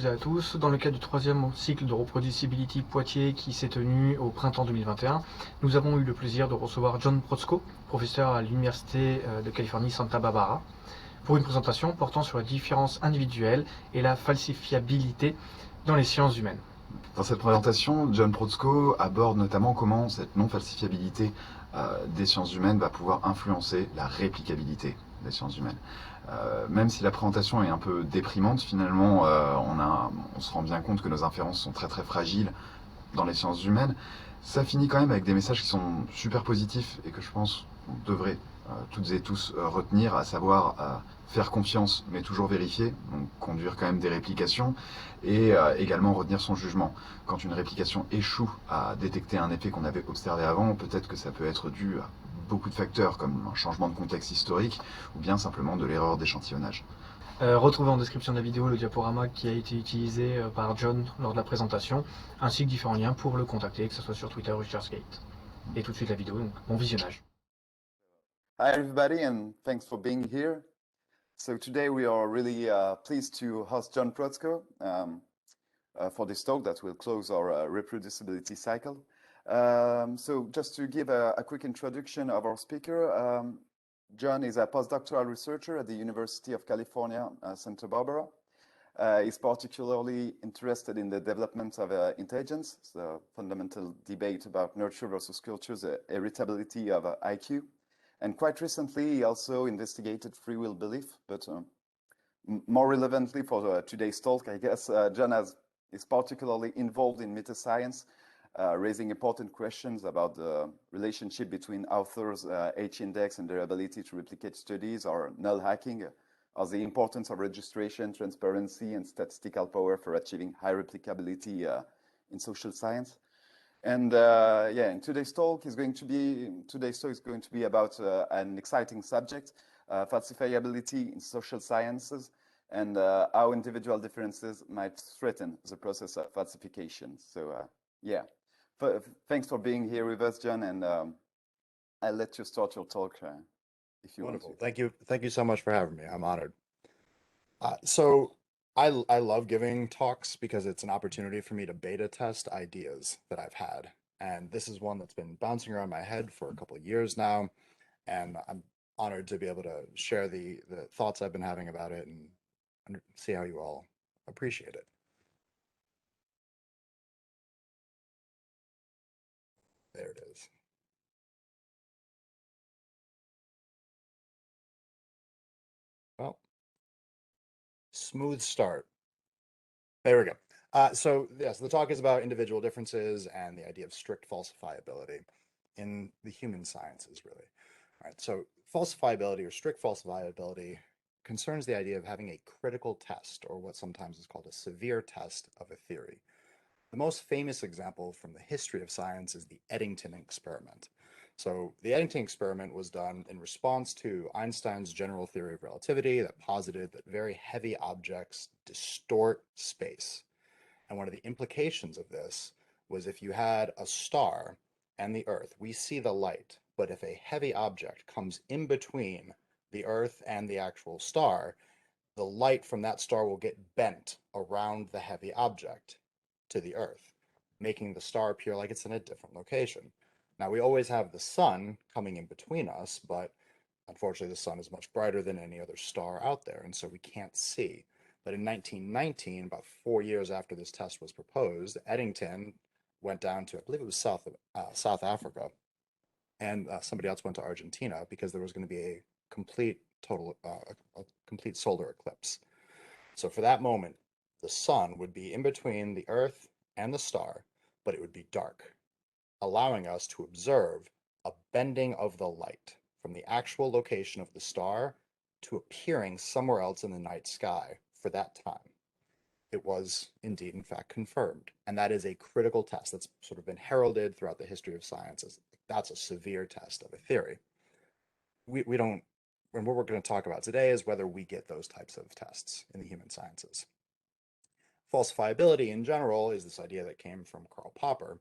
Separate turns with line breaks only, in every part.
toutes et à tous. Dans le cadre du troisième cycle de Reproducibility Poitiers qui s'est tenu au printemps 2021, nous avons eu le plaisir de recevoir John Protzko, professeur à l'Université de Californie Santa Barbara, pour une présentation portant sur la différence individuelle et la falsifiabilité dans les sciences humaines.
Dans cette présentation, John Protzko aborde notamment comment cette non-falsifiabilité des sciences humaines va pouvoir influencer la réplicabilité des sciences humaines. Même si la présentation est un peu déprimante, finalement, on se rend bien compte que nos inférences sont très très fragiles dans les sciences humaines. Ça finit quand même avec des messages qui sont super positifs et que je pense qu'on devrait toutes et tous retenir, à savoir faire confiance mais toujours vérifier, donc conduire quand même des réplications et également retenir son jugement. Quand une réplication échoue à détecter un effet qu'on avait observé avant, peut-être que ça peut être dû à beaucoup de facteurs comme un changement de contexte historique ou bien simplement de l'erreur d'échantillonnage.
Retrouvez en description de la vidéo le diaporama qui a été utilisé par John lors de la présentation, ainsi que différents liens pour le contacter, que ce soit sur Twitter ou ResearchGate. Et tout de suite la vidéo, donc bon visionnage.
Hi everybody, and thanks for being here. So today we are really pleased to host John Protzko for this talk that will close our reproducibility cycle. So just to give a quick introduction of our speaker, John is a postdoctoral researcher at the University of California, Santa Barbara. He's particularly interested in the development of intelligence, the fundamental debate about nurture versus culture's heritability of IQ. And quite recently, he also investigated free will belief, but more relevantly for today's talk, I guess, John is particularly involved in meta-science, raising important questions about the relationship between authors' H-index and their ability to replicate studies, or null hacking, or the importance of registration, transparency, and statistical power for achieving high replicability in social science. And and today's talk is going to be about an exciting subject, falsifiability in social sciences, and how individual differences might threaten the process of falsification. So thanks for being here with us, John, and I'll let you start your talk if you
Wonderful.
want to.
Thank you so much for having me. I'm honored. So I love giving talks because it's an opportunity for me to beta test ideas that I've had. And this is one that's been bouncing around my head for a couple of years now. And I'm honored to be able to share the thoughts I've been having about it and see how you all appreciate it. There it is. Well, smooth start. There we go. So yes, the talk is about individual differences and the idea of strict falsifiability in the human sciences, really. All right, so falsifiability or strict falsifiability concerns the idea of having a critical test, or what sometimes is called a severe test of a theory. The most famous example from the history of science is the Eddington experiment. So the Eddington experiment was done in response to Einstein's general theory of relativity that posited that very heavy objects distort space. And one of the implications of this was if you had a star and the Earth, we see the light, but if a heavy object comes in between the Earth and the actual star, the light from that star will get bent around the heavy object to the Earth, making the star appear like it's in a different location. Now, we always have the sun coming in between us, but unfortunately the sun is much brighter than any other star out there, and so we can't see. But in 1919, about 4 years after this test was proposed, Eddington went down to, I believe it was South Africa, and somebody else went to Argentina because there was going to be a complete solar eclipse. So for that moment, the sun would be in between the Earth and the star, but it would be dark, allowing us to observe a bending of the light from the actual location of the star to appearing somewhere else in the night sky for that time. It was indeed, in fact, confirmed. And that is a critical test that's sort of been heralded throughout the history of science as that's a severe test of a theory. We don't, and what we're going to talk about today is whether we get those types of tests in the human sciences. Falsifiability in general is this idea that came from Karl Popper,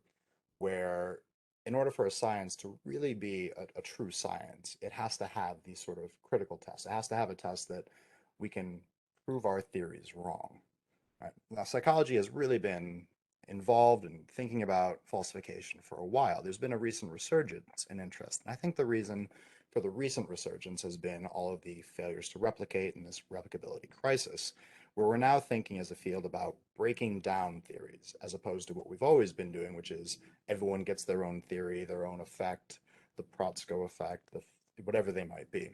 where in order for a science to really be a true science, it has to have these sort of critical tests. It has to have a test that we can prove our theories wrong. Right? Now, psychology has really been involved in thinking about falsification for a while. There's been a recent resurgence in interest. And I think the reason for the recent resurgence has been all of the failures to replicate and this replicability crisis, where we're now thinking as a field about breaking down theories as opposed to what we've always been doing, which is everyone gets their own theory, their own effect, the Protzko effect, whatever they might be.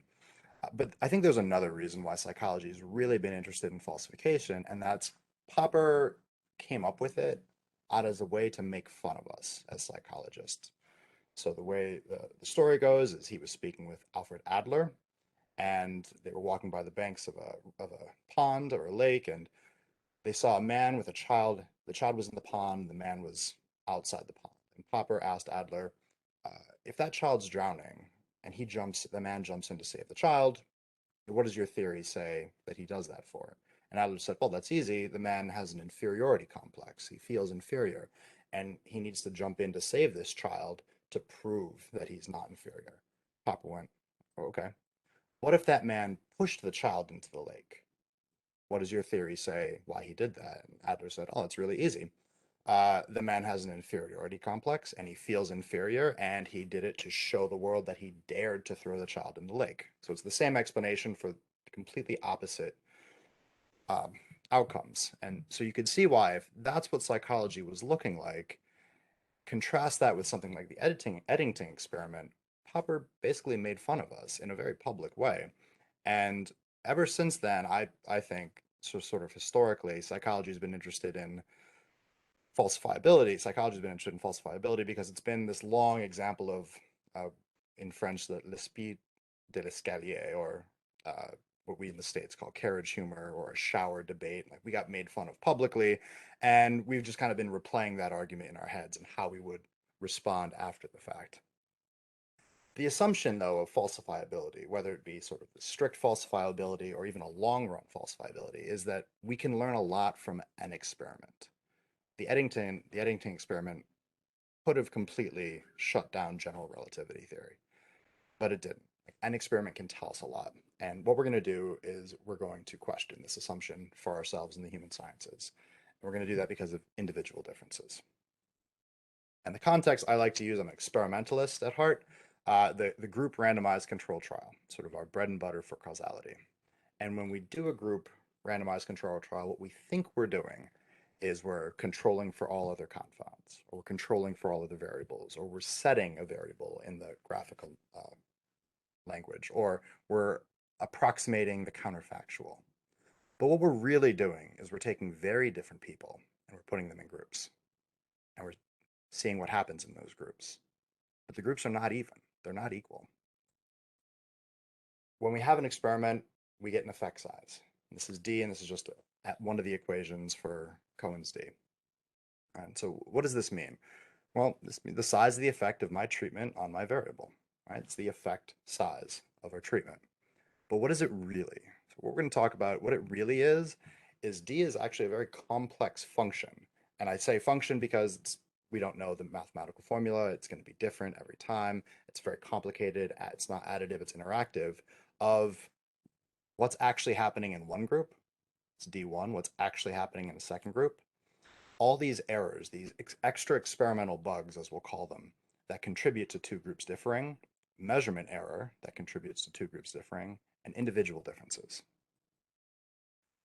But I think there's another reason why psychology has really been interested in falsification, and that's Popper came up with it out as a way to make fun of us as psychologists. So the way the story goes is he was speaking with Alfred Adler, and they were walking by the banks of a pond or a lake, and they saw a man with a child. The child was in the pond, the man was outside the pond. And Popper asked Adler, if that child's drowning and the man jumps in to save the child, what does your theory say that he does that for? And Adler said, well, that's easy. The man has an inferiority complex. He feels inferior, and he needs to jump in to save this child to prove that he's not inferior. Popper went, oh, okay. What if that man pushed the child into the lake? What does your theory say why he did that? And Adler said, oh, it's really easy. The man has an inferiority complex and he feels inferior, and he did it to show the world that he dared to throw the child in the lake. So it's the same explanation for completely opposite outcomes. And so you could see why, if that's what psychology was looking like, contrast that with something like the Eddington experiment. Popper basically made fun of us in a very public way. And ever since then, I think, so sort of historically, psychology has been interested in falsifiability. Psychology has been interested in falsifiability because it's been this long example of, in French, the l'esprit de l'escalier, or what we in the States call carriage humor or a shower debate. Like, we got made fun of publicly, and we've just kind of been replaying that argument in our heads and how we would respond after the fact. The assumption, though, of falsifiability, whether it be sort of the strict falsifiability or even a long-run falsifiability, is that we can learn a lot from an experiment. The Eddington experiment could have completely shut down general relativity theory, but it didn't. An experiment can tell us a lot. And what we're going to do is we're going to question this assumption for ourselves in the human sciences. And we're going to do that because of individual differences. And the context I like to use, I'm an experimentalist at heart, the group randomized control trial, sort of our bread and butter for causality. And when we do a group randomized control trial, what we think we're doing is we're controlling for all other confounds, or we're controlling for all other variables, or we're setting a variable in the graphical language, or we're approximating the counterfactual. But what we're really doing is we're taking very different people and we're putting them in groups, and we're seeing what happens in those groups. But the groups are not even, they're not equal. When we have an experiment, we get an effect size. This is D, and this is just one of the equations for Cohen's D. And so what does this mean? Well, this means the size of the effect of my treatment on my variable, right? It's the effect size of our treatment. But what is it really? So what we're going to talk about, what it really is D is actually a very complex function. And I say function because we don't know the mathematical formula. It's going to be different every time. It's very complicated. It's not additive, it's interactive, of what's actually happening in one group. It's D1, what's actually happening in a second group. All these errors, these extra experimental bugs, as we'll call them, that contribute to two groups differing, measurement error that contributes to two groups differing, and individual differences.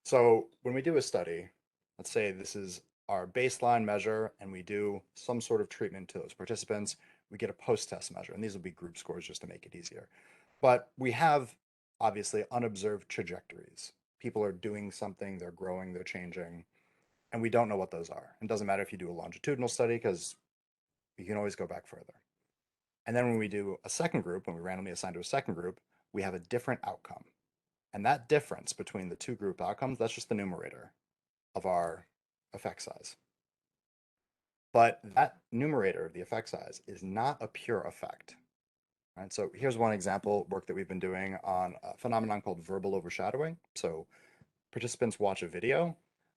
So when we do a study, let's say this is our baseline measure, and we do some sort of treatment to those participants, we get a post-test measure, and these will be group scores just to make it easier. But we have, obviously, unobserved trajectories. People are doing something, they're growing, they're changing, and we don't know what those are. It doesn't matter if you do a longitudinal study, because you can always go back further. And then when we do a second group, when we randomly assign to a second group, we have a different outcome. And that difference between the two group outcomes, that's just the numerator of our effect size. But that numerator of the effect size is not a pure effect. Right? So here's one example work that we've been doing on a phenomenon called verbal overshadowing. So participants watch a video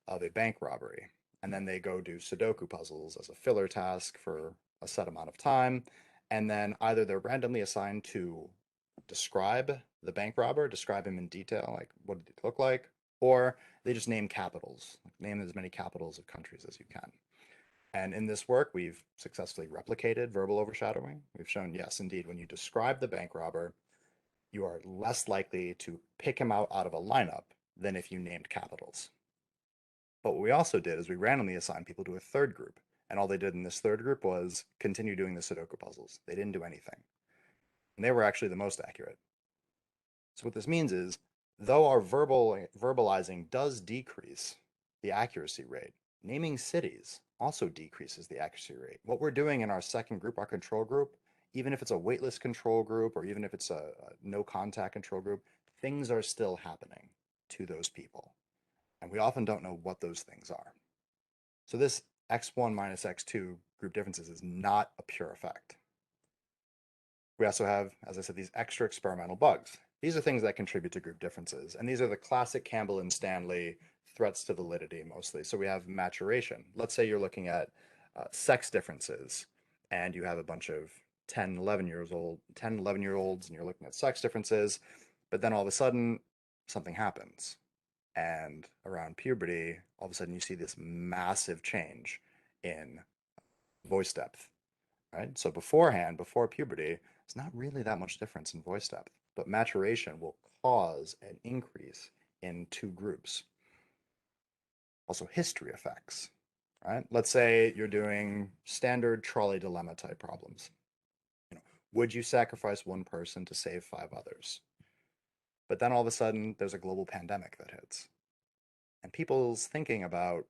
of a bank robbery, and then they go do Sudoku puzzles as a filler task for a set amount of time. And then either they're randomly assigned to describe the bank robber, describe him in detail, like what did it look like, or They just name capitals, name as many capitals of countries as you can. And in this work, we've successfully replicated verbal overshadowing. We've shown, yes, indeed, when you describe the bank robber, you are less likely to pick him out of a lineup than if you named capitals. But what we also did is we randomly assigned people to a third group. And all they did in this third group was continue doing the Sudoku puzzles. They didn't do anything. And they were actually the most accurate. So what this means is, though our verbalizing does decrease the accuracy rate, naming cities also decreases the accuracy rate. What we're doing in our second group, our control group, even if it's a weightless control group or even if it's a no contact control group, things are still happening to those people. And we often don't know what those things are. So this x1 minus x2 group differences is not a pure effect. We also have, as I said, these extra experimental bugs. These are things that contribute to group differences. And these are the classic Campbell and Stanley threats to validity mostly. So we have maturation. Let's say you're looking at sex differences and you have a bunch of 10, 11-year-olds and you're looking at sex differences, but then all of a sudden something happens. And around puberty, all of a sudden you see this massive change in voice depth, right? So beforehand, before puberty, it's not really that much difference in voice depth, but maturation will cause an increase in two groups. Also history effects, right? Let's say you're doing standard trolley dilemma type problems. Would you sacrifice one person to save 5 others? But then all of a sudden there's a global pandemic that hits. And people's thinking about,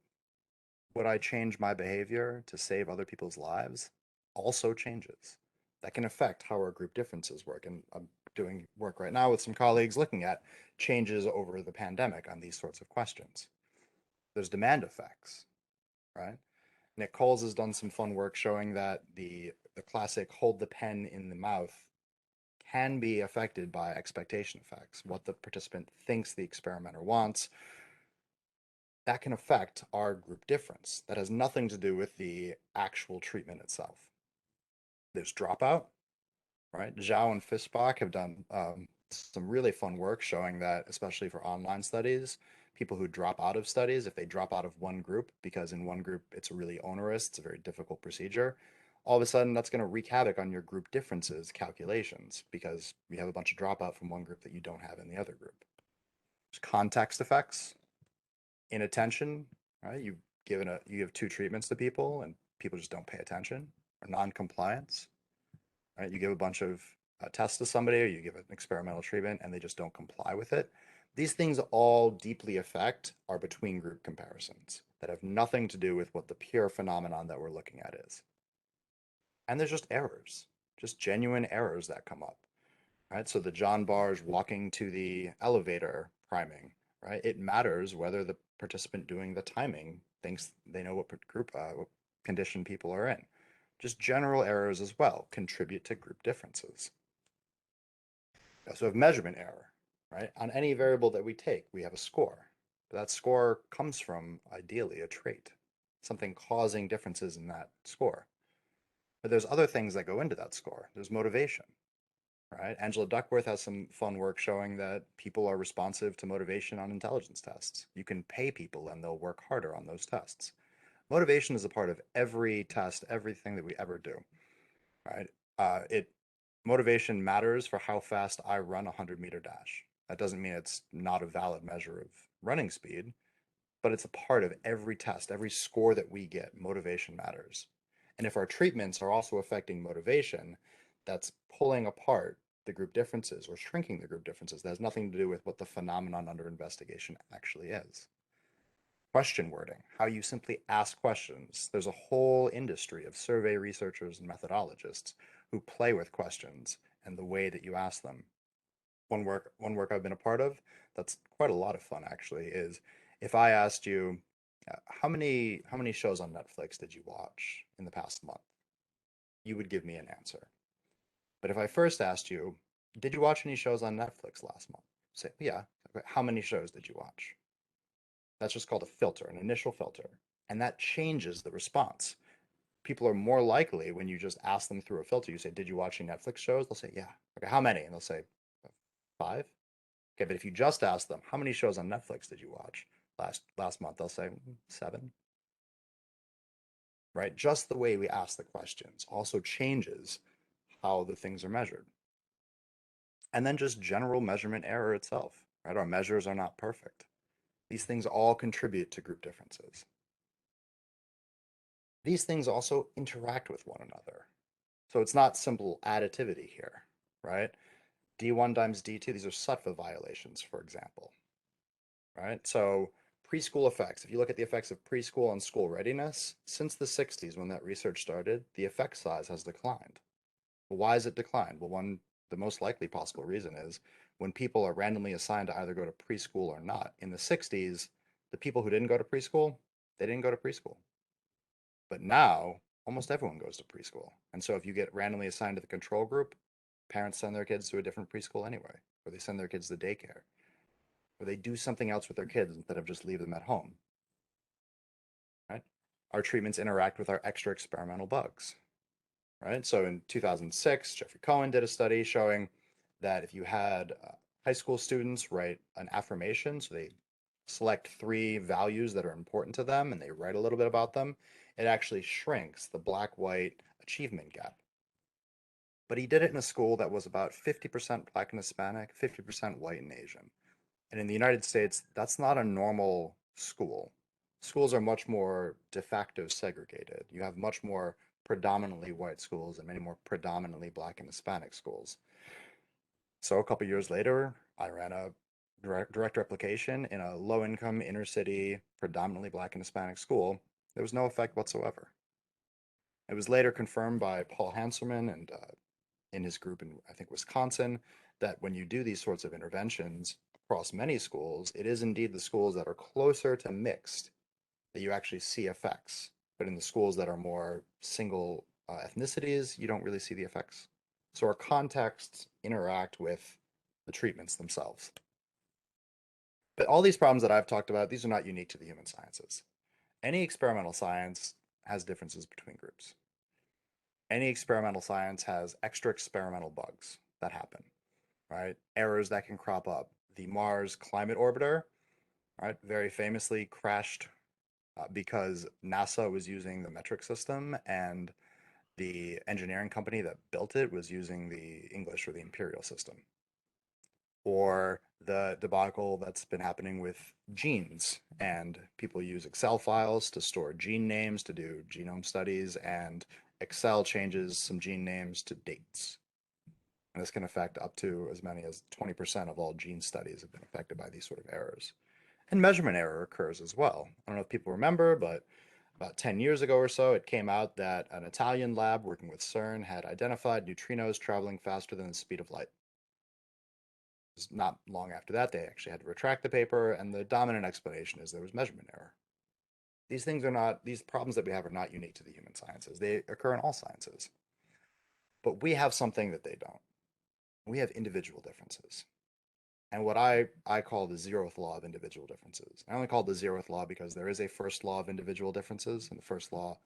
would I change my behavior to save other people's lives, also changes. That can affect how our group differences work. And I'm doing work right now with some colleagues looking at changes over the pandemic on these sorts of questions. There's demand effects, right? Nick Coles has done some fun work showing that the classic hold the pen in the mouth can be affected by expectation effects, what the participant thinks the experimenter wants. That can affect our group difference. That has nothing to do with the actual treatment itself. There's dropout, right? Zhao and Fischbach have done some really fun work showing that, especially for online studies, people who drop out of studies, if they drop out of one group, because in one group it's really onerous, it's a very difficult procedure, all of a sudden that's going to wreak havoc on your group differences calculations because you have a bunch of dropout from one group that you don't have in the other group. There's context effects, inattention, right? You have 2 treatments to people and people just don't pay attention, or non-compliance, right? You give a bunch of tests to somebody or you give an experimental treatment and they just don't comply with it. These things all deeply affect our between group comparisons that have nothing to do with what the pure phenomenon that we're looking at is. And there's just errors, just genuine errors that come up, right? So the John Bars walking to the elevator priming, right? It matters whether the participant doing the timing thinks they know what group, what condition people are in. Just general errors as well contribute to group differences. We also have measurement error, right? On any variable that we take, we have a score. But that score comes from, ideally, a trait, something causing differences in that score. But there's other things that go into that score. There's motivation, right? Angela Duckworth has some fun work showing that people are responsive to motivation on intelligence tests. You can pay people and they'll work harder on those tests. Motivation is a part of every test, everything that we ever do, right? Motivation matters for how fast I run a 100-meter dash. That doesn't mean it's not a valid measure of running speed, but it's a part of every test, every score that we get. Motivation matters. And if our treatments are also affecting motivation, that's pulling apart the group differences or shrinking the group differences. That has nothing to do with what the phenomenon under investigation actually is. Question wording, how you simply ask questions. There's a whole industry of survey researchers and methodologists who play with questions and the way that you ask them. One work I've been a part of that's quite a lot of fun actually is if I asked you, how many shows on Netflix did you watch in the past month? You would give me an answer. But if I first asked you, did you watch any shows on Netflix last month? Say, yeah. How many shows did you watch? That's just called a filter, an initial filter. And that changes the response. People are more likely when you just ask them through a filter, you say, did you watch any Netflix shows? They'll say, yeah. Okay, how many? And they'll say, 5. Okay, but if you just ask them, how many shows on Netflix did you watch? Last month, I'll say 7. Right? Just the way we ask the questions also changes how the things are measured. And then just general measurement error itself, right? Our measures are not perfect. These things all contribute to group differences. These things also interact with one another. So it's not simple additivity here, right? D1 times D2, these are Sattva violations, for example, right? So preschool effects, if you look at the effects of preschool on school readiness, since the 60s when that research started, the effect size has declined. Well, why has it declined? Well, the most likely possible reason is when people are randomly assigned to either go to preschool or not. In the 60s, the people who didn't go to preschool, they didn't go to preschool. But now, almost everyone goes to preschool. And so if you get randomly assigned to the control group, parents send their kids to a different preschool anyway, or they send their kids to daycare, or they do something else with their kids instead of just leave them at home. Right? Our treatments interact with our extra experimental bugs. Right? So in 2006, Jeffrey Cohen did a study showing that if you had high school students write an affirmation, so they select 3 values that are important to them and they write a little bit about them, it actually shrinks the black-white achievement gap. But he did it in a school that was about 50% Black and Hispanic, 50% white and Asian. And in the United States, that's not a normal school. Schools are much more de facto segregated. You have much more predominantly white schools and many more predominantly Black and Hispanic schools. So a couple years later, I ran a direct replication in a low-income, inner-city, predominantly Black and Hispanic school. There was no effect whatsoever. It was later confirmed by Paul Hanserman and in his group in, I think, Wisconsin, that when you do these sorts of interventions across many schools, it is indeed the schools that are closer to mixed that you actually see effects. But in the schools that are more single ethnicities, you don't really see the effects. So our contexts interact with the treatments themselves. But all these problems that I've talked about, these are not unique to the human sciences. Any experimental science has differences between groups. Any experimental science has extra experimental bugs that happen, right? Errors that can crop up. The Mars Climate Orbiter, right, very famously crashed because NASA was using the metric system and the engineering company that built it was using the English or the imperial system. Or the debacle that's been happening with genes, and people use Excel files to store gene names to do genome studies, and Excel changes some gene names to dates. And this can affect up to as many as 20% of all gene studies have been affected by these sort of errors. And measurement error occurs as well. I don't know if people remember, but about 10 years ago or so, it came out that an Italian lab working with CERN had identified neutrinos traveling faster than the speed of light. Not long after that, they actually had to retract the paper, and the dominant explanation is there was measurement error. These problems that we have are not unique to the human sciences. They occur in all sciences. But we have something that they don't. We have individual differences. And what I call the 0th law of individual differences. I only call it the 0th law because there is a first law of individual differences, and the first law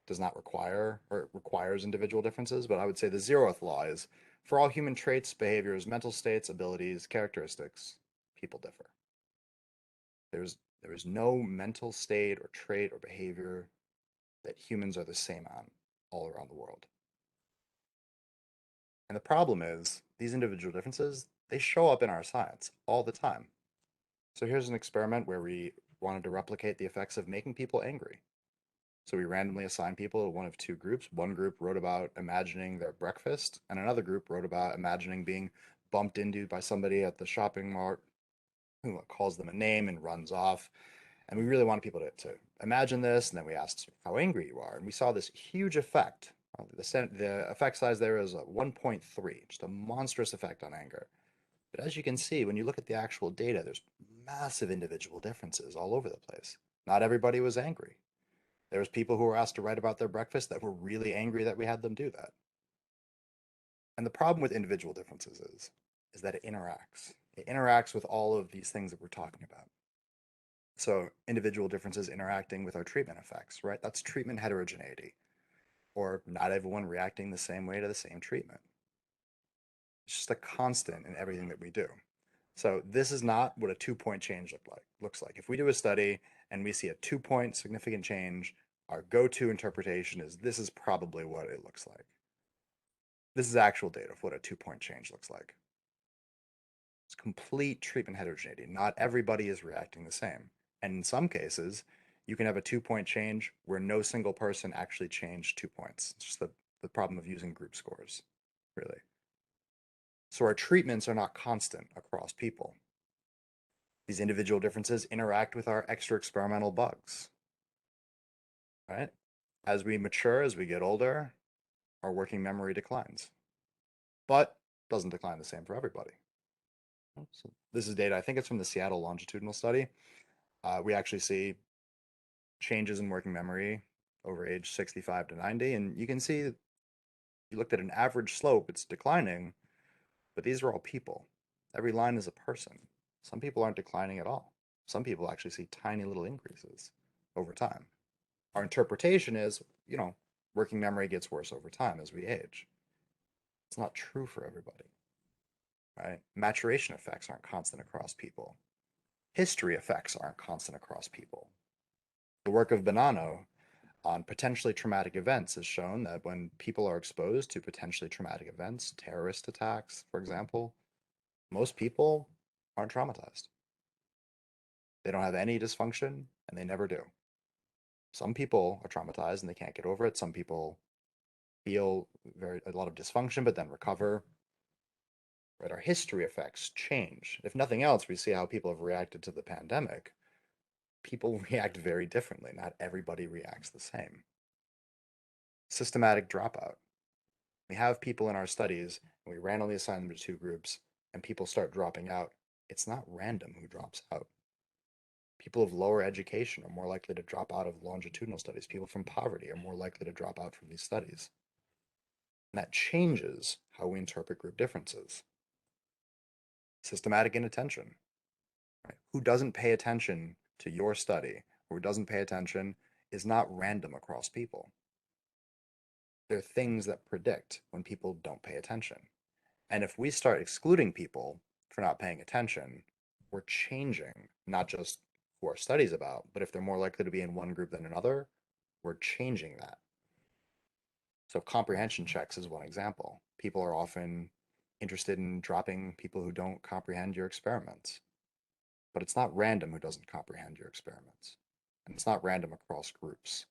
does not require, or requires individual differences, but I would say the 0th law is for all human traits, behaviors, mental states, abilities, characteristics, people differ. There is no mental state or trait or behavior that humans are the same on all around the world. And the problem is these individual differences, they show up in our science all the time. So here's an experiment where we wanted to replicate the effects of making people angry. So we randomly assigned people to one of 2 groups. One group wrote about imagining their breakfast, and another group wrote about imagining being bumped into by somebody at the shopping mart who calls them a name and runs off. And we really wanted people to imagine this, and then we asked how angry you are. And we saw this huge effect. The effect size there is 1.3, just a monstrous effect on anger. But as you can see, when you look at the actual data, there's massive individual differences all over the place. Not everybody was angry. There was people who were asked to write about their breakfast that were really angry that we had them do that. And the problem with individual differences is that it interacts. It interacts with all of these things that we're talking about. So individual differences interacting with our treatment effects, right? That's treatment heterogeneity, or not everyone reacting the same way to the same treatment. It's just a constant in everything that we do. So this is not what a 2-point change looks like. If we do a study and we see a 2-point significant change, our go-to interpretation is this is probably what it looks like. This is actual data of what a 2-point change looks like. It's complete treatment heterogeneity. Not everybody is reacting the same. And in some cases, you can have a 2-point change where no single person actually changed 2 points. It's just the problem of using group scores, really. So our treatments are not constant across people. These individual differences interact with our extra experimental bugs, right? As we mature, as we get older, our working memory declines, but doesn't decline the same for everybody. So this is data, I think it's from the Seattle longitudinal study. We actually see changes in working memory over age 65 to 90, and you can see you looked at an average slope, it's declining, but these are all people. Every line is a person. Some people aren't declining at all. Some people actually see tiny little increases over time. Our interpretation is, working memory gets worse over time as we age. It's not true for everybody, right? Maturation effects aren't constant across people. History effects aren't constant across people. The work of Bonanno on potentially traumatic events has shown that when people are exposed to potentially traumatic events, terrorist attacks, for example, most people aren't traumatized. They don't have any dysfunction, and they never do. Some people are traumatized and they can't get over it. Some people feel a lot of dysfunction, but then recover. Right? Our history effects change. If nothing else, we see how people have reacted to the pandemic. People react very differently. Not everybody reacts the same. Systematic dropout. We have people in our studies, and we randomly assign them to 2 groups, and people start dropping out. It's not random who drops out. People of lower education are more likely to drop out of longitudinal studies. People from poverty are more likely to drop out from these studies. And that changes how we interpret group differences. Systematic inattention. Right? Who doesn't pay attention to your study, or who doesn't pay attention, is not random across people. There are things that predict when people don't pay attention. And if we start excluding people for not paying attention, we're changing not just who our study's about, but if they're more likely to be in one group than another, we're changing that. So comprehension checks is one example. People are often interested in dropping people who don't comprehend your experiments. But it's not random who doesn't comprehend your experiments. And it's not random across groups.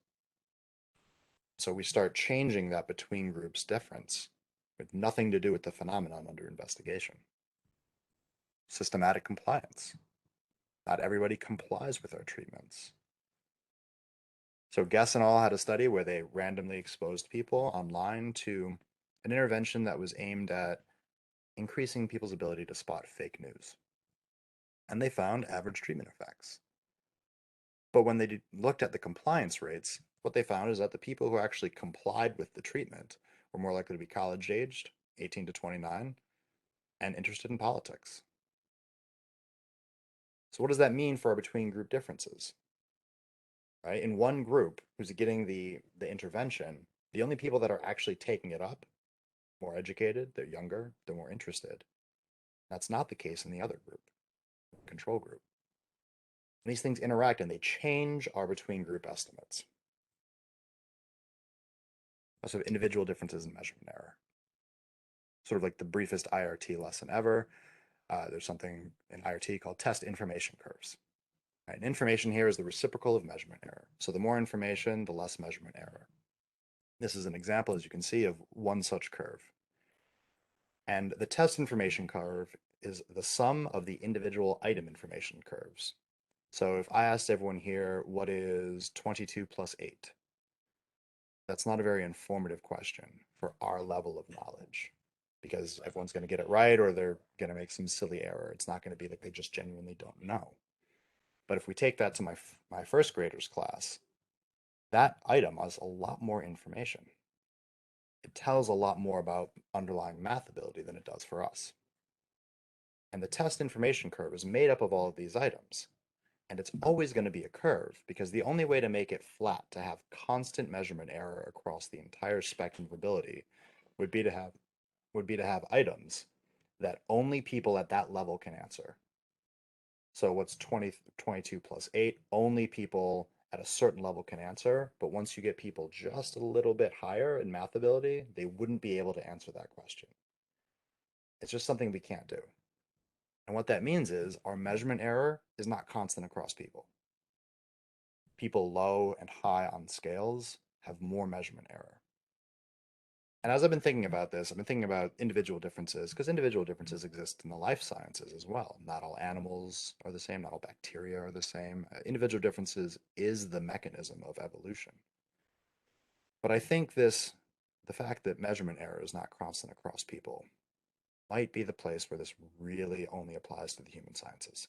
So we start changing that between groups difference with nothing to do with the phenomenon under investigation. Systematic compliance. Not everybody complies with our treatments. So Guess and al. Had a study where they randomly exposed people online to an intervention that was aimed at increasing people's ability to spot fake news. And they found average treatment effects. But when they looked at the compliance rates, what they found is that the people who actually complied with the treatment were more likely to be college-aged, 18 to 29, and interested in politics. So what does that mean for our between-group differences? Right? In one group who's getting the intervention, the only people that are actually taking it up, more educated, they're younger, they're more interested. That's not the case in the other group, control group. And these things interact and they change our between-group estimates. Also, individual differences in measurement error. Sort of like the briefest IRT lesson ever. There's something in IRT called test information curves. Right? And information here is the reciprocal of measurement error. So the more information, the less measurement error. This is an example, as you can see, of one such curve. And the test information curve is the sum of the individual item information curves. So if I asked everyone here, what is 22 plus 8? That's not a very informative question for our level of knowledge, because everyone's going to get it right or they're going to make some silly error. It's not going to be like they just genuinely don't know. But if we take that to my first graders class, that item has a lot more information. It tells a lot more about underlying math ability than it does for us. And the test information curve is made up of all of these items. And it's always going to be a curve, because the only way to make it flat, to have constant measurement error across the entire spectrum of ability, would be to have items that only people at that level can answer. So what's 22 plus 8? Only people at a certain level can answer, but once you get people just a little bit higher in math ability, they wouldn't be able to answer that question. It's just something we can't do. And what that means is our measurement error is not constant across people. People low and high on scales have more measurement error. And as I've been thinking about this, I've been thinking about individual differences, because individual differences exist in the life sciences as well. Not all animals are the same, not all bacteria are the same. Individual differences is the mechanism of evolution. But I think the fact that measurement error is not constant across people might be the place where this really only applies to the human sciences.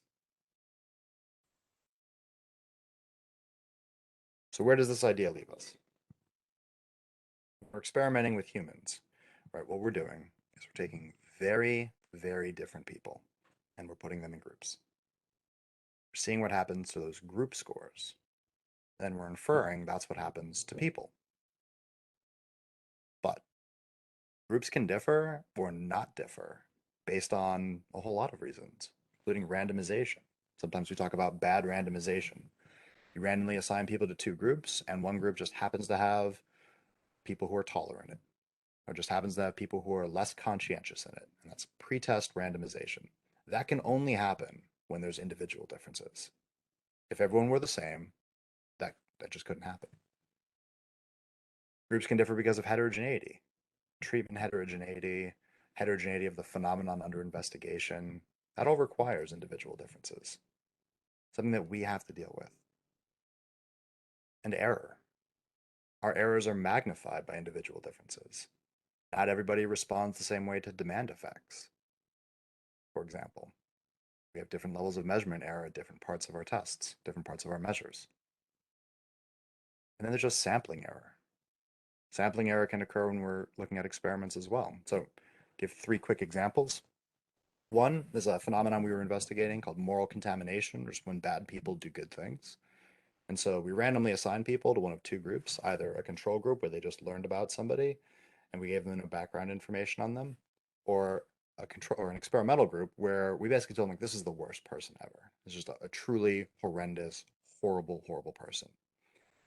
So where does this idea leave us? We're experimenting with humans, right? What we're doing is we're taking very, very different people and we're putting them in groups. We're seeing what happens to those group scores. Then we're inferring that's what happens to people. But groups can differ or not differ based on a whole lot of reasons, including randomization. Sometimes we talk about bad randomization. You randomly assign people to two groups, and one group just happens to have people who are taller in it, or just happens to have people who are less conscientious in it. And that's pretest randomization. That can only happen when there's individual differences. If everyone were the same, that just couldn't happen. Groups can differ because of heterogeneity, treatment heterogeneity, heterogeneity of the phenomenon under investigation. That all requires individual differences, something that we have to deal with. And error. Our errors are magnified by individual differences. Not everybody responds the same way to demand effects. For example, we have different levels of measurement error at different parts of our tests, different parts of our measures. And then there's just sampling error. Sampling error can occur when we're looking at experiments as well. So give 3 quick examples. One is a phenomenon we were investigating called moral contamination, or just when bad people do good things. And so we randomly assigned people to one of 2 groups, either a control group where they just learned about somebody and we gave them no background information on them, or an experimental group where we basically told them, like, this is the worst person ever. It's just a truly horrendous, horrible, horrible person.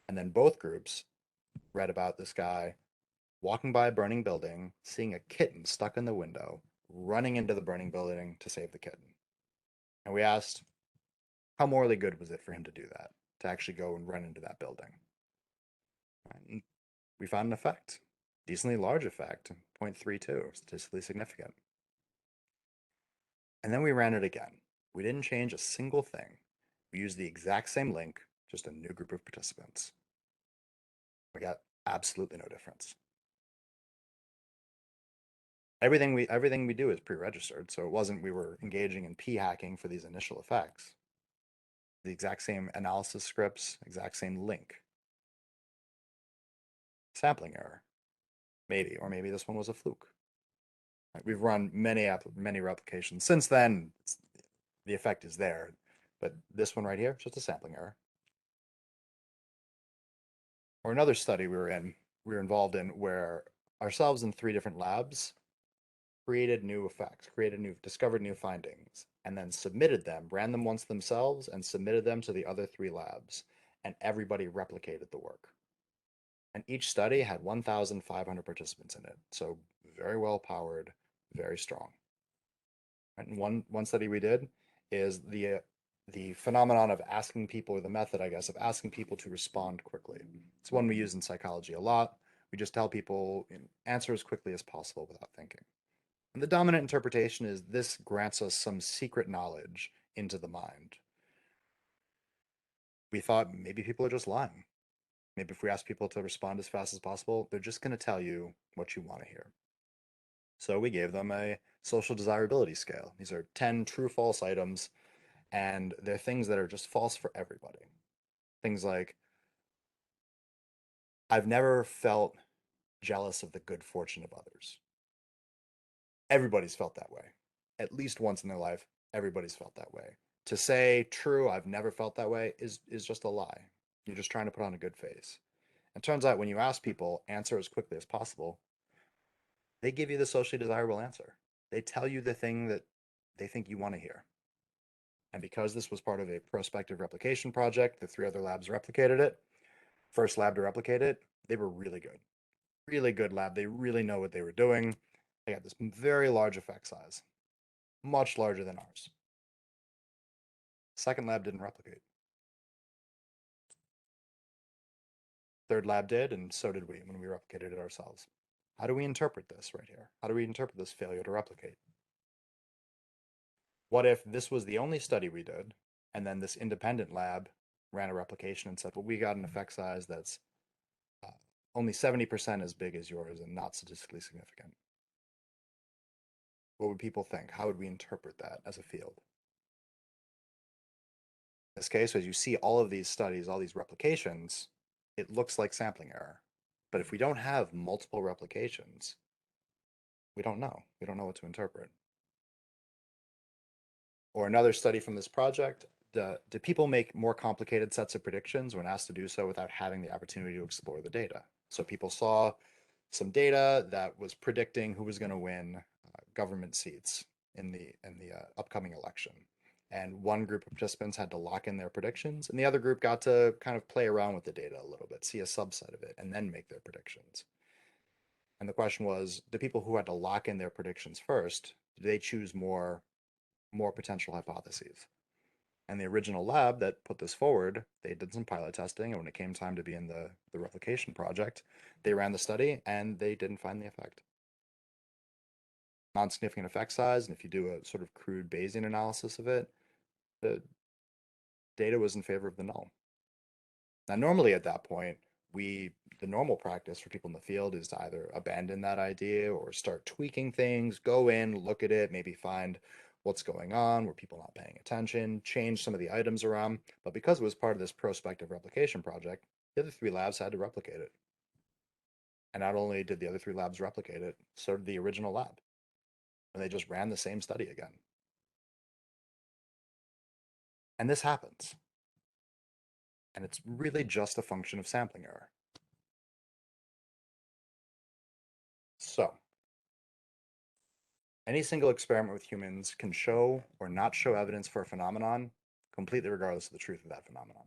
And then both groups read about this guy walking by a burning building, seeing a kitten stuck in the window, running into the burning building to save the kitten. And we asked, how morally good was it for him to do that, to actually go and run into that building? And we found an effect, decently large effect, 0.32, statistically significant. And then we ran it again. We didn't change a single thing. We used the exact same link, just a new group of participants. We got absolutely no difference. Everything we do is pre-registered, so it wasn't we were engaging in p-hacking for these initial effects. The exact same analysis scripts, exact same link. Sampling error, maybe, or maybe this one was a fluke. We've run many replications since then. The effect is there, but this one right here, just a sampling error. Or another study we were involved in, where ourselves in 3 different labs created new effects, discovered new findings, and then submitted them, ran them once themselves, and submitted them to the other 3 labs, and everybody replicated the work. And each study had 1,500 participants in it, so very well powered, very strong. And one study we did is the phenomenon of asking people, or the method, I guess, of asking people to respond quickly. It's one we use in psychology a lot. We just tell people, answer as quickly as possible without thinking. And the dominant interpretation is this grants us some secret knowledge into the mind. We thought maybe people are just lying. Maybe if we ask people to respond as fast as possible, they're just going to tell you what you want to hear. So we gave them a social desirability scale. These are 10 true-false items, and they're things that are just false for everybody. Things like, I've never felt jealous of the good fortune of others. Everybody's felt that way. At least once in their life, everybody's felt that way. To say, true, I've never felt that way, is just a lie. You're just trying to put on a good face. It turns out when you ask people, answer as quickly as possible, they give you the socially desirable answer. They tell you the thing that they think you want to hear. And because this was part of a prospective replication project, the 3 other labs replicated it. First lab to replicate it, they were really good. Really good lab. They really know what they were doing. They got this very large effect size, much larger than ours. Second lab didn't replicate. Third lab did, and so did we when we replicated it ourselves. How do we interpret this right here? How do we interpret this failure to replicate? What if this was the only study we did, and then this independent lab ran a replication and said, well, we got an effect size that's only 70% as big as yours and not statistically significant? What would people think? How would we interpret that as a field? In this case, as you see all of these studies, all these replications, it looks like sampling error. But if we don't have multiple replications, we don't know. We don't know what to interpret. Or another study from this project, do people make more complicated sets of predictions when asked to do so without having the opportunity to explore the data? So people saw some data that was predicting who was going to win government seats in the upcoming election. And one group of participants had to lock in their predictions, and the other group got to kind of play around with the data a little bit, see a subset of it, and then make their predictions. And the question was, the people who had to lock in their predictions first, did they choose more potential hypotheses? And the original lab that put this forward, they did some pilot testing, and when it came time to be in the replication project, they ran the study, and they didn't find the effect. Non-significant effect size, and if you do a sort of crude Bayesian analysis of it, the data was in favor of the null. Now, normally at that point, the normal practice for people in the field is to either abandon that idea or start tweaking things, go in, look at it, maybe find what's going on, were people not paying attention, change some of the items around. But because it was part of this prospective replication project, the other 3 labs had to replicate it. And not only did the other 3 labs replicate it, so did the original lab. And they just ran the same study again. And this happens. And it's really just a function of sampling error. So, any single experiment with humans can show or not show evidence for a phenomenon, completely regardless of the truth of that phenomenon.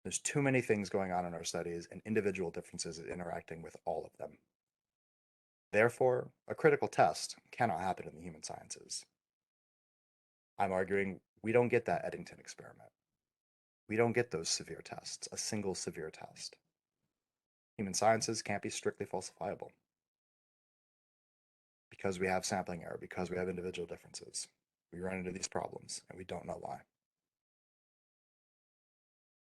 There's too many things going on in our studies and individual differences interacting with all of them. Therefore, a critical test cannot happen in the human sciences. I'm arguing we don't get that Eddington experiment. We don't get those severe tests, a single severe test. Human sciences can't be strictly falsifiable because we have sampling error, because we have individual differences. We run into these problems and we don't know why.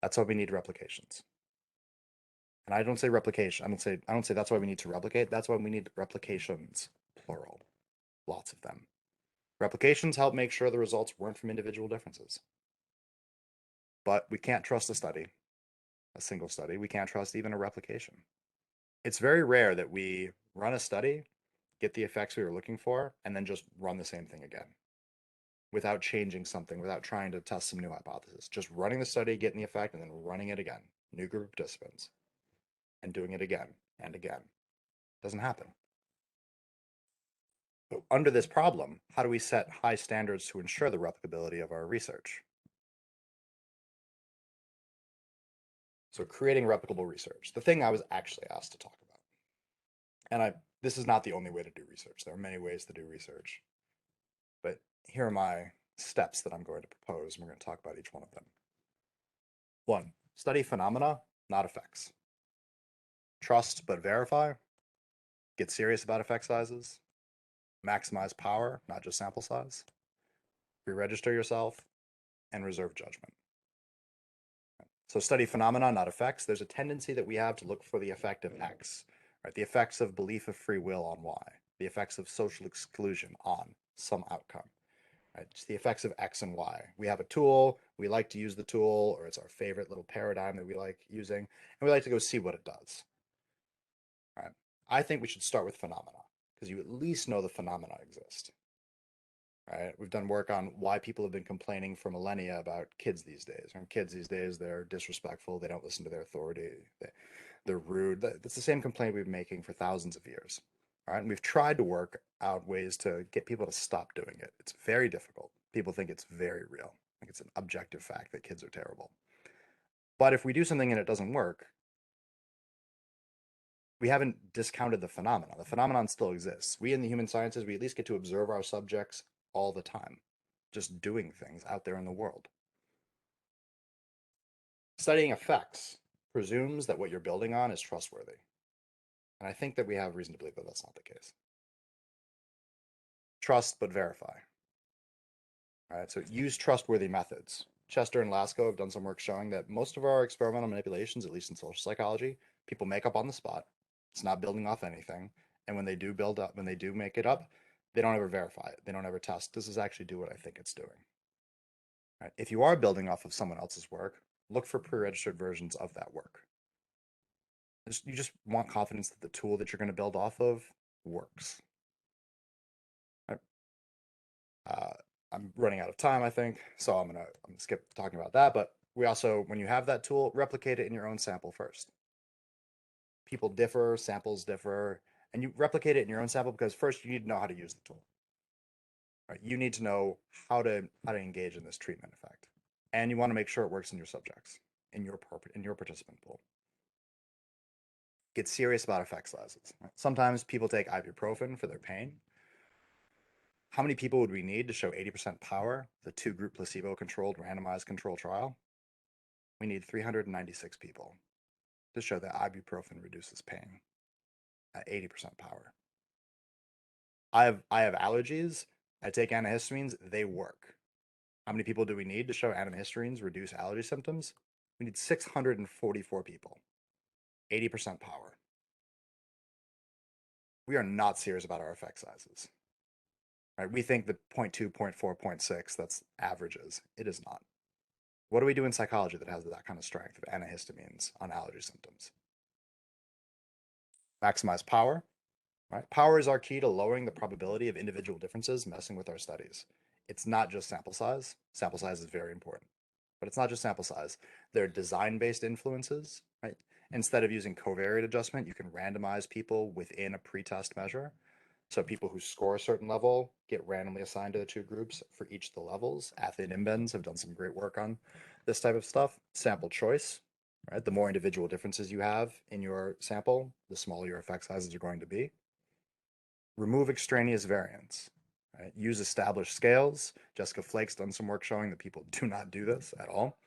That's why we need replications. And I don't say replication. I don't say that's why we need to replicate. That's why we need replications, plural. Lots of them. Replications help make sure the results weren't from individual differences. But we can't trust a study, a single study. We can't trust even a replication. It's very rare that we run a study, get the effects we were looking for, and then just run the same thing again without changing something, without trying to test some new hypothesis. Just running the study, getting the effect, and then running it again. New group of participants. And doing it again and again. Doesn't happen. But under this problem, how do we set high standards to ensure the replicability of our research? So creating replicable research, the thing I was actually asked to talk about. And this is not the only way to do research. There are many ways to do research. But here are my steps that I'm going to propose, and we're going to talk about each one of them. 1, study phenomena, not effects. Trust but verify. Get serious about effect sizes. Maximize power, not just sample size. Re-register yourself, and reserve judgment. So study phenomena, not effects. There's a tendency that we have to look for the effect of X, right? The effects of belief of free will on Y, the effects of social exclusion on some outcome, right? Just the effects of X and Y. We have a tool, we like to use the tool, or it's our favorite little paradigm that we like using, and we like to go see what it does. Right? I think we should start with phenomena, because you at least know the phenomena exist. Right? We've done work on why people have been complaining for millennia about kids these days. And kids these days, they're disrespectful. They don't listen to their authority. They're rude. That's the same complaint we've been making for thousands of years. All right, and we've tried to work out ways to get people to stop doing it. It's very difficult. People think it's very real. Like it's an objective fact that kids are terrible. But if we do something and it doesn't work, we haven't discounted the phenomenon. The phenomenon still exists. We in the human sciences, we at least get to observe our subjects all the time, just doing things out there in the world. Studying effects presumes that what you're building on is trustworthy. And I think that we have reason to believe that that's not the case. Trust but verify. All right, so use trustworthy methods. Chester and Lasko have done some work showing that most of our experimental manipulations, at least in social psychology, people make up on the spot. It's not building off anything. And when they do build up, when they do make it up, they don't ever verify it. They don't ever test, does this actually do what I think it's doing? Right? If you are building off of someone else's work, look for pre-registered versions of that work. You just want confidence that the tool that you're going to build off of works. Right? I'm running out of time, I think, so I'm gonna skip talking about that. But we also, when you have that tool, replicate it in your own sample first. People differ, samples differ, and you replicate it in your own sample because first you need to know how to use the tool. Right? You need to know how to engage in this treatment effect, and you want to make sure it works in your subjects, in your participant pool. Get serious about effect sizes. Right? Sometimes people take ibuprofen for their pain. How many people would we need to show 80% power, the two-group placebo-controlled randomized control trial? We need 396 people to show that ibuprofen reduces pain at 80% power. I have allergies. I take antihistamines. They work. How many people do we need to show antihistamines reduce allergy symptoms? We need 644 people, 80% power. We are not serious about our effect sizes. Right? We think that 0.2, 0.4, 0.6, that's averages. It is not. What do we do in psychology that has that kind of strength of antihistamines on allergy symptoms? Maximize power. Right? Power is our key to lowering the probability of individual differences messing with our studies. It's not just sample size. Sample size is very important, but it's not just sample size. There are design-based influences, right? Instead of using covariate adjustment, you can randomize people within a pretest measure. So people who score a certain level get randomly assigned to the two groups for each of the levels. Athlete Imbens have done some great work on this type of stuff. Sample choice, right? The more individual differences you have in your sample, the smaller your effect sizes are going to be. Remove extraneous variance. Right? Use established scales. Jessica Flake's done some work showing that people do not do this at all.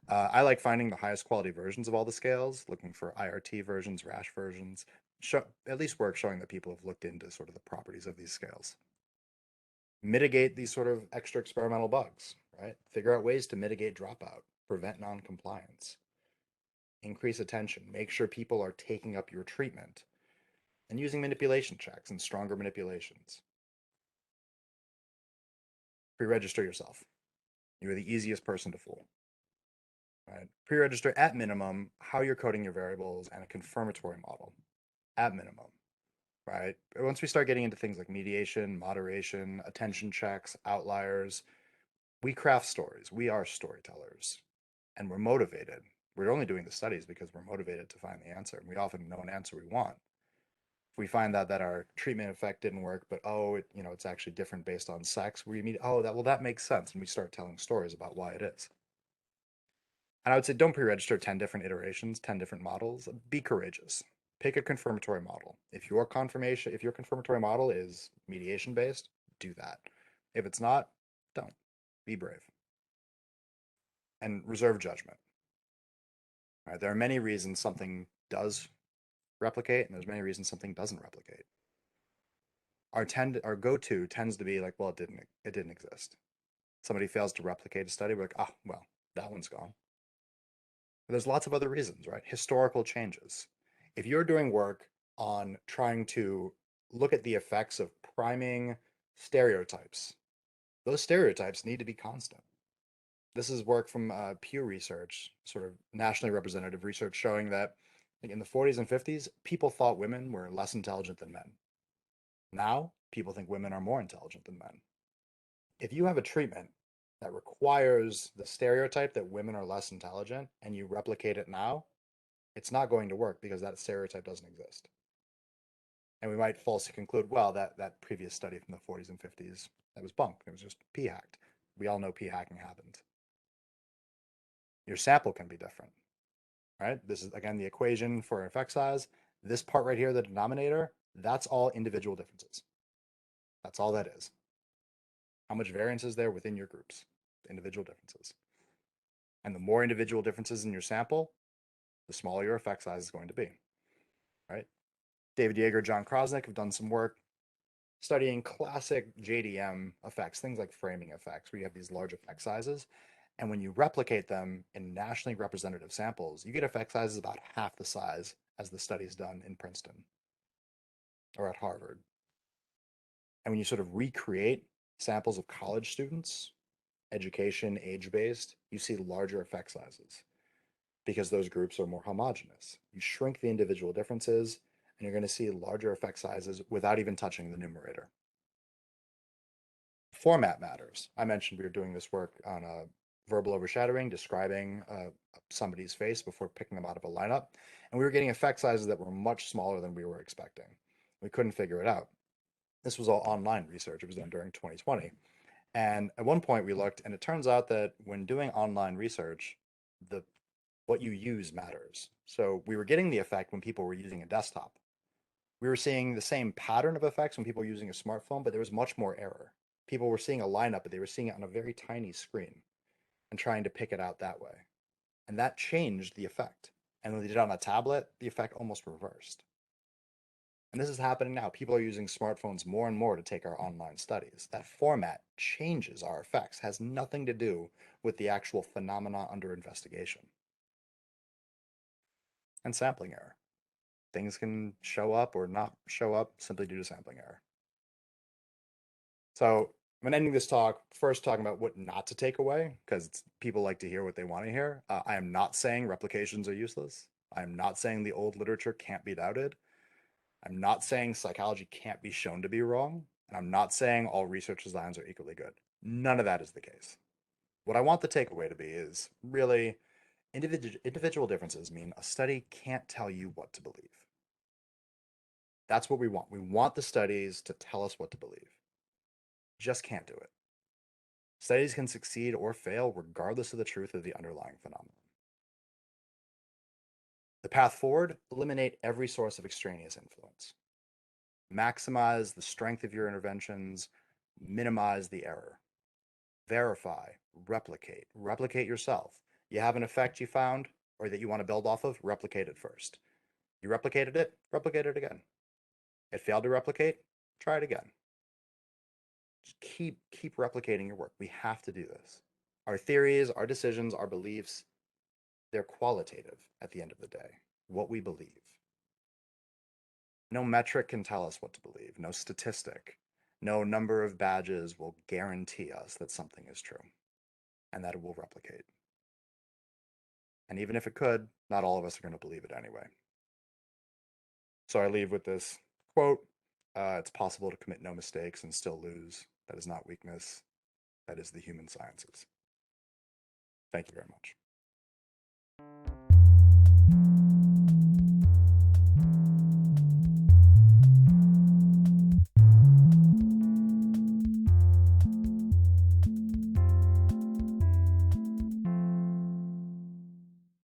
I like finding the highest quality versions of all the scales, looking for IRT versions, rash versions, at least work showing that people have looked into sort of the properties of these scales. Mitigate these sort of extra experimental bugs, right? Figure out ways to mitigate dropout, prevent non-compliance, increase attention, make sure people are taking up your treatment, and using manipulation checks and stronger manipulations. Pre-register yourself. You're the easiest person to fool. Right? Pre-register at minimum how you're coding your variables and a confirmatory model at minimum. Right? Once we start getting into things like mediation, moderation, attention checks, outliers, we craft stories. We are storytellers, and we're motivated. We're only doing the studies because we're motivated to find the answer, and we often know an answer we want. If we find that our treatment effect didn't work, but it's actually different based on sex, we mean, that makes sense, and we start telling stories about why it is. And I would say don't pre-register 10 different iterations, 10 different models. Be courageous. Pick a confirmatory model. If your confirmatory model is mediation based, do that. If it's not, don't. Be brave. And reserve judgment. All right, there are many reasons something does replicate, and there's many reasons something doesn't replicate. Our go-to tends to be like, well, it didn't exist. Somebody fails to replicate a study, we're like, well, that one's gone. But there's lots of other reasons, right? Historical changes. If you're doing work on trying to look at the effects of priming stereotypes, those stereotypes need to be constant. This is work from Pew Research, sort of nationally representative research showing that in the 40s and 50s, people thought women were less intelligent than men. Now, people think women are more intelligent than men. If you have a treatment that requires the stereotype that women are less intelligent and you replicate it now, it's not going to work because that stereotype doesn't exist. And we might falsely conclude, well, that previous study from the 40s and 50s, that was bunk. It was just p-hacked. We all know p-hacking happened. Your sample can be different, right? This is, again, the equation for effect size. This part right here, the denominator, that's all individual differences. That's all that is. How much variance is there within your groups? Individual differences. And the more individual differences in your sample, the smaller your effect size is going to be, right? David Yeager, John Krosnick have done some work studying classic JDM effects, things like framing effects, where you have these large effect sizes. And when you replicate them in nationally representative samples, you get effect sizes about half the size as the studies done in Princeton or at Harvard. And when you sort of recreate samples of college students, education, age-based, you see larger effect sizes because those groups are more homogeneous. You shrink the individual differences, and you're going to see larger effect sizes without even touching the numerator. Format matters. I mentioned we were doing this work on a verbal overshadowing, describing somebody's face before picking them out of a lineup, and we were getting effect sizes that were much smaller than we were expecting. We couldn't figure it out. This was all online research. It was done during 2020. And at one point we looked, and it turns out that when doing online research, what you use matters. So we were getting the effect when people were using a desktop. We were seeing the same pattern of effects when people were using a smartphone, but there was much more error. People were seeing a lineup, but they were seeing it on a very tiny screen and trying to pick it out that way. And that changed the effect. And when they did it on a tablet, the effect almost reversed. And this is happening now. People are using smartphones more and more to take our online studies. That format changes our effects, has nothing to do with the actual phenomena under investigation. And sampling error. Things can show up or not show up simply due to sampling error. So I'm ending this talk first talking about what not to take away, because people like to hear what they want to hear. I am not saying replications are useless. I am not saying the old literature can't be doubted. I'm not saying psychology can't be shown to be wrong. And I'm not saying all research designs are equally good. None of that is the case. What I want the takeaway to be is really individual differences mean a study can't tell you what to believe. That's what we want. We want the studies to tell us what to believe. Just can't do it. Studies can succeed or fail regardless of the truth of the underlying phenomenon. The path forward: eliminate every source of extraneous influence. Maximize the strength of your interventions, minimize the error. Verify, replicate yourself. You have an effect you found or that you want to build off of, replicate it first. You replicated it, replicate it again. It failed to replicate, try it again. Just keep replicating your work. We have to do this. Our theories, our decisions, our beliefs, they're qualitative at the end of the day, what we believe. No metric can tell us what to believe. No statistic, no number of badges will guarantee us that something is true and that it will replicate. And even if it could, not all of us are going to believe it anyway. So I leave with this quote: it's possible to commit no mistakes and still lose. That is not weakness. That is the human sciences. Thank you very much.